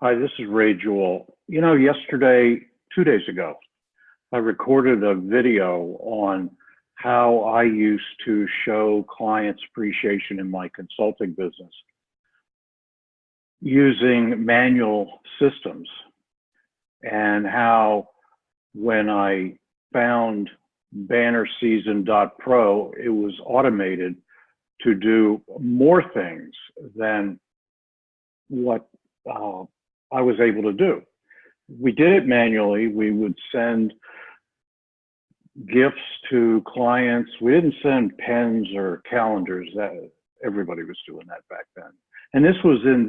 Hi, this is Ray Jewell. Yesterday, 2 days ago, I recorded a video on how I used to show clients appreciation in my consulting business using manual systems, and how when I found bannerseason.pro, it was automated to do more things than what I was able to do. We did it manually. We would send gifts to clients. We didn't send pens or calendars. That everybody was doing that back then. And this was in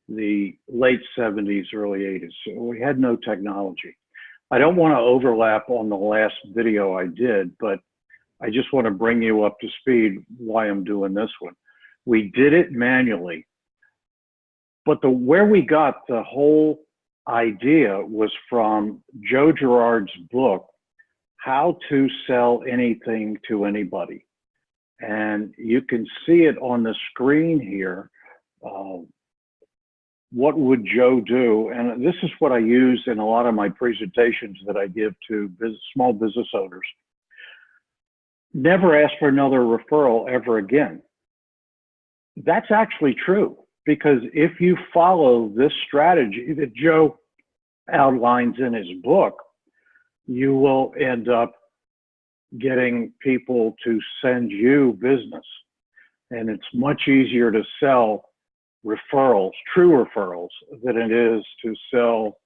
the late 70s, early 80s. So we had no technology. I don't want to overlap on the last video I did, but I just want to bring you up to speed why I'm doing this one. We did it manually. But where we got the whole idea was from Joe Girard's book, How to Sell Anything to Anybody. And you can see it on the screen here. What would Joe do? And this is what I use in a lot of my presentations that I give to small business owners. Never ask for another referral ever again. That's actually true. Because if you follow this strategy that Joe outlines in his book, you will end up getting people to send you business. And it's much easier to sell referrals, true referrals, than it is to sell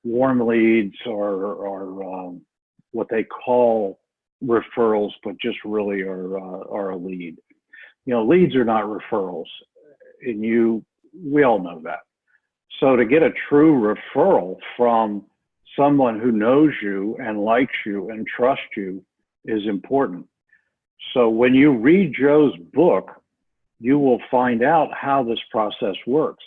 warm leads or what they call referrals, but just really are a lead. Leads are not referrals. And we all know that. So to get a true referral from someone who knows you and likes you and trusts you is important. So when you read Joe's book, you will find out how this process works.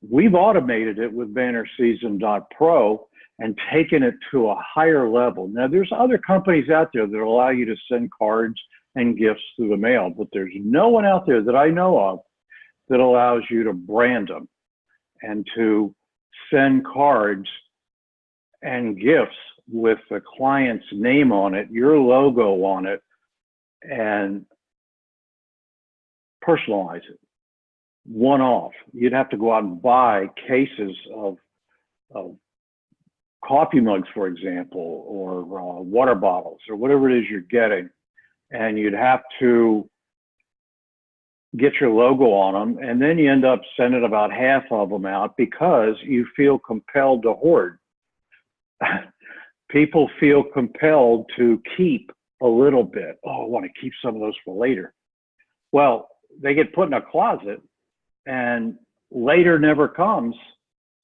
We've automated it with bannerseason.pro and taken it to a higher level. Now, there's other companies out there that allow you to send cards and gifts through the mail, but there's no one out there that I know of that allows you to brand them and to send cards and gifts with the client's name on it, your logo on it, and personalize it, one-off. You'd have to go out and buy cases of coffee mugs, for example, or water bottles, or whatever it is you're getting, and you'd have to get your logo on them, and then you end up sending about half of them out because you feel compelled to hoard. People feel compelled to keep a little bit. Oh, I want to keep some of those for later. Well, they get put in a closet, and later never comes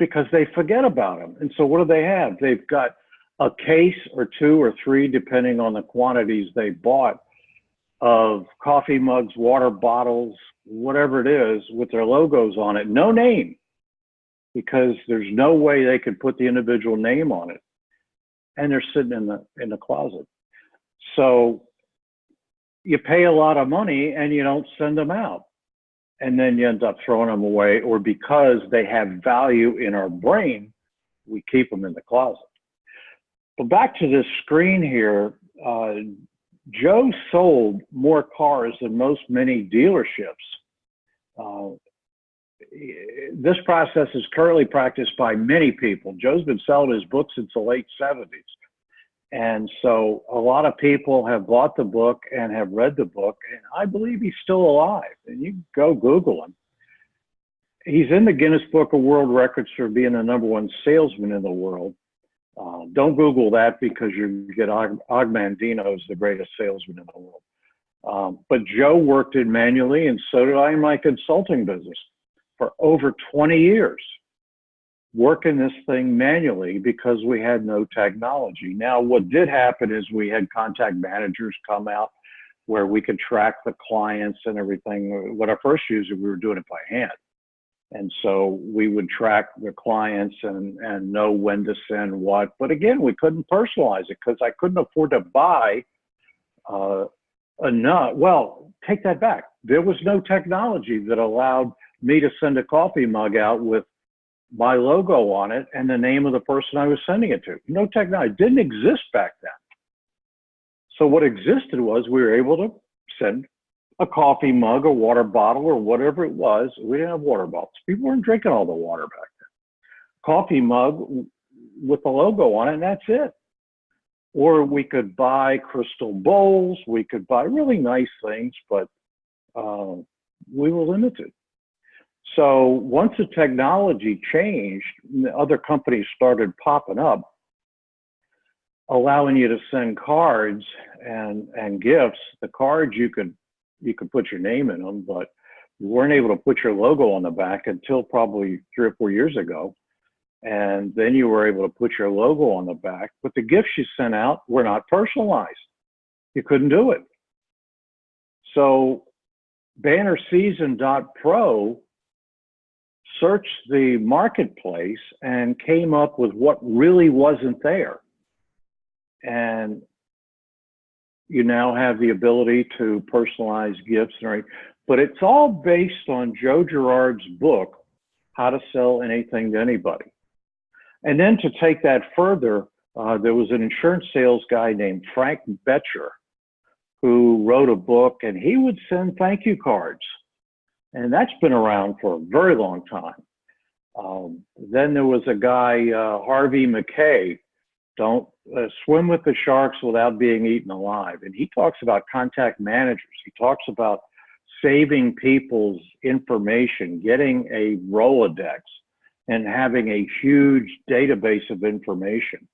because they forget about them. And so what do they have? They've got a case or two or three, depending on the quantities they bought, of coffee mugs, water bottles, whatever it is, with their logos on it, no name, because there's no way they could put the individual name on it, and they're sitting in the closet. So you pay a lot of money and you don't send them out, and then you end up throwing them away, or because they have value in our brain, we keep them in the closet. But back to this screen here, Joe sold more cars than many dealerships. This process is currently practiced by many people. Joe's been selling his book since the late 70s. And so a lot of people have bought the book and have read the book, and I believe he's still alive. And you can go Google him. He's in the Guinness Book of World Records for being the #1 salesman in the world. Don't Google that, because you get Og Mandino is the greatest salesman in the world. But Joe worked it manually, and so did I in my consulting business for over 20 years, working this thing manually because we had no technology. Now, what did happen is we had contact managers come out where we could track the clients and everything. When I first used it, we were doing it by hand. And so we would track the clients and know when to send what. But again, we couldn't personalize it because I couldn't afford to buy enough. Well, take that back. There was no technology that allowed me to send a coffee mug out with my logo on it and the name of the person I was sending it to. No technology. It didn't exist back then. So what existed was we were able to send a coffee mug, a water bottle, or whatever it was. We didn't have water bottles. People weren't drinking all the water back then. Coffee mug with the logo on it, and that's it. Or we could buy crystal bowls. We could buy really nice things, but we were limited. So once the technology changed, other companies started popping up, allowing you to send cards and gifts. The cards you could put your name in them, but you weren't able to put your logo on the back until probably 3 or 4 years ago. And then you were able to put your logo on the back, but the gifts you sent out were not personalized. You couldn't do it. So bannerseason.pro searched the marketplace and came up with what really wasn't there. And you now have the ability to personalize gifts, but it's all based on Joe Girard's book, How to Sell Anything to Anybody. And then to take that further, there was an insurance sales guy named Frank Betcher who wrote a book, and he would send thank you cards. And that's been around for a very long time. Then there was a guy, Harvey McKay, don't swim with the sharks without being eaten alive. And he talks about contact managers. He talks about saving people's information, getting a Rolodex, and having a huge database of information.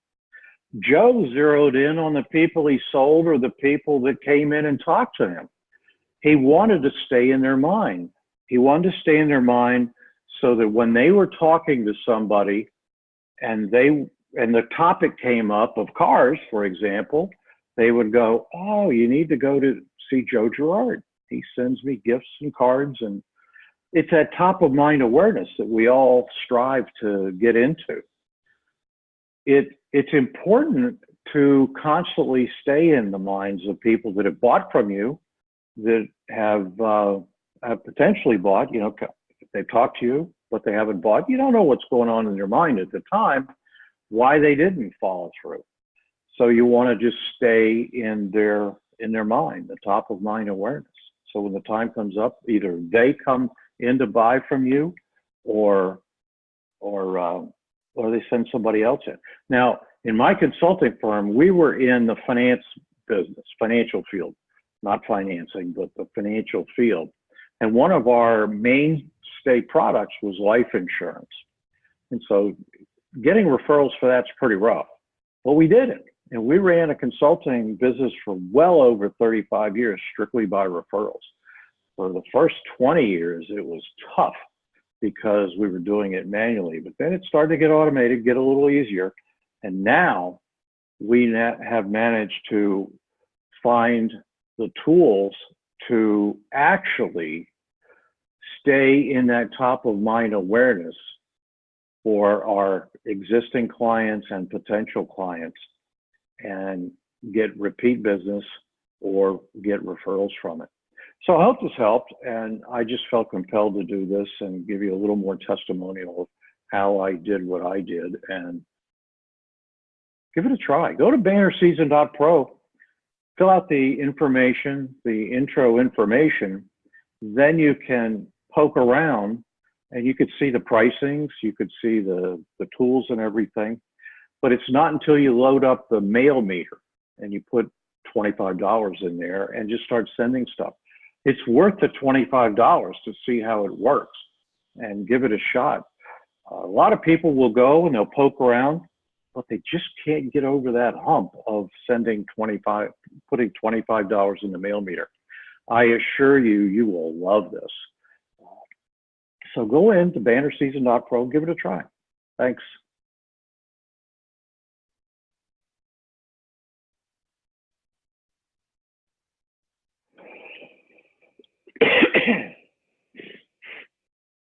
Joe zeroed in on the people he sold or the people that came in and talked to him. He wanted to stay in their mind. He wanted to stay in their mind so that when they were talking to somebody and the topic came up of cars, for example, they would go, oh, you need to go to see Joe Girard. He sends me gifts and cards. And it's that top of mind awareness that we all strive to get into. It's important to constantly stay in the minds of people that have bought from you, that have potentially bought, if they've talked to you, but they haven't bought. You don't know what's going on in their mind at the time, why they didn't follow through. So you want to just stay in their mind, the top of mind awareness. So when the time comes up, either they come in to buy from you, or they send somebody else in. Now, in my consulting firm, we were in the finance business, financial field, not financing, but the financial field. And one of our mainstay products was life insurance. And so getting referrals for that's pretty rough. But we did it. And we ran a consulting business for well over 35 years, strictly by referrals. For the first 20 years, it was tough because we were doing it manually. But then it started to get automated, get a little easier. And now we have managed to find the tools to actually stay in that top of mind awareness for our existing clients and potential clients, and get repeat business or get referrals from it. So I hope this helped, and I just felt compelled to do this and give you a little more testimonial of how I did what I did, and give it a try. Go to bannerseason.pro, fill out the information, the intro information, then you can poke around and you could see the pricings, you could see the tools and everything. But it's not until you load up the mail meter and you put $25 in there and just start sending stuff. It's worth the $25 to see how it works and give it a shot. A lot of people will go and they'll poke around, but they just can't get over that hump of putting $25 in the mail meter. I assure you, you will love this. So go into bannerseason.pro, give it a try. Thanks.